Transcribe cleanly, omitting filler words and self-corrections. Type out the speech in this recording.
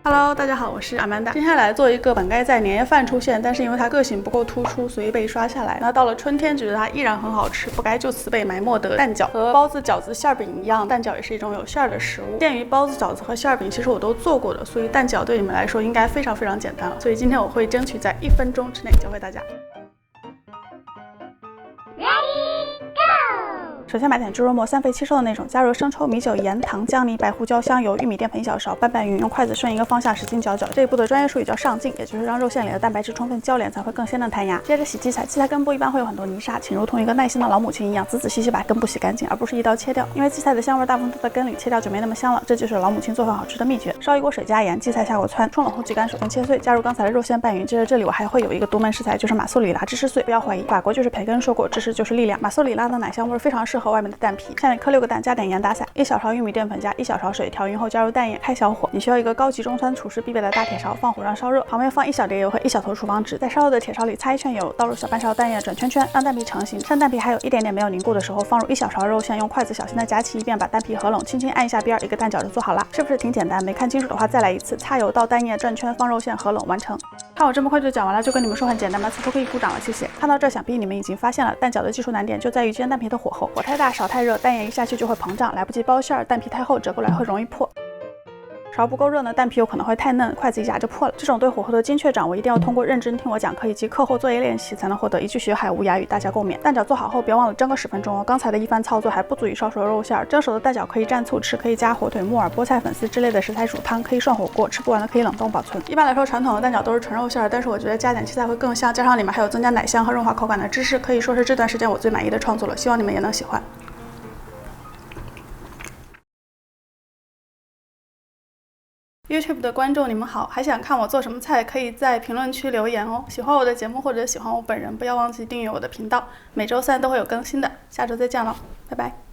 Hello， 大家好，我是阿曼达。今天来做一个本该在年夜饭出现，但是因为它个性不够突出，所以被刷下来。那到了春天，觉得它依然很好吃，不该就此被埋没的蛋饺。和包子、饺子、馅饼一样，蛋饺也是一种有馅的食物。鉴于包子、饺子和馅饼其实我都做过的，所以蛋饺对你们来说应该非常简单了。所以今天我会争取在1分钟之内教会大家。首先买点猪肉末，3肥7瘦的那种，加入生抽、米酒、盐、糖、姜泥、白胡椒、香油、玉米淀粉1小勺，拌匀，用筷子顺一个方向使劲搅搅。这一步的专业术语叫上劲，也就是让肉馅里的蛋白质充分交连，才会更鲜嫩弹牙。接着洗荠菜，荠菜根部一般会有很多泥沙，请如同一个耐心的老母亲一样，仔仔细细把根部洗干净，而不是一刀切掉，因为荠菜的香味大部分都在根里，切掉就没那么香了。这就是老母亲做饭好吃的秘诀。烧一锅水加盐，荠菜下锅汆，冲冷后挤干，手动切碎，加入刚才的肉馅拌匀。接着这里我还会有一个独门食材，就是马苏里拉芝士碎。不要怀疑，法国就是培根说过，芝士就是力量。马苏里拉的奶香味非常适合外面的蛋皮。下面磕6个蛋，加点盐打散，1小勺玉米淀粉加1小勺水，调匀后加入蛋液，开小火。你需要一个高级中餐厨师必备的大铁勺，放火让烧热，旁边放1小碟油和1小头厨房纸，在烧热的铁勺里擦1圈油，倒入小半勺蛋液，转圈圈，让蛋皮成型。趁蛋皮还有一点点没有凝固的时候，放入1小勺肉馅，用筷子小心的夹起一遍，把蛋皮合拢，轻轻按一下边，一个蛋饺就做好了。是不是挺简单？没看清楚的话再来一次，擦油倒蛋液，转圈，放肉馅合拢，完成。看我这么快就讲完了，就跟你们说很简单吗？此处可以鼓掌了，谢谢。看到这，想必你们已经发现了，蛋饺的技术难点就在于煎蛋皮的火候，火太大少太热，蛋液一下去就会膨胀，来不及包馅儿，蛋皮太厚折过来会容易破。勺不够热呢，蛋皮有可能会太嫩，筷子一夹就破了。这种对火候的精确掌握，一定要通过认真听我讲课以及课后作业练习，才能获得一句学海无涯与大家共勉。蛋饺做好后，别忘了蒸个10分钟哦。刚才的一番操作还不足以烧熟肉馅，蒸熟的蛋饺可以蘸醋吃，可以加火腿、木耳、菠菜、粉丝之类的食材煮汤，可以涮火锅，吃不完的可以冷冻保存。一般来说，传统的蛋饺都是纯肉馅，但是我觉得加点荠菜会更香，加上里面还有增加奶香和润滑口感的芝士，可以说是这段时间我最满意的创作了。希望你们也能喜欢。YouTube 的观众你们好，还想看我做什么菜，可以在评论区留言哦。喜欢我的节目或者喜欢我本人，不要忘记订阅我的频道，每周3都会有更新的。下周再见了，拜拜。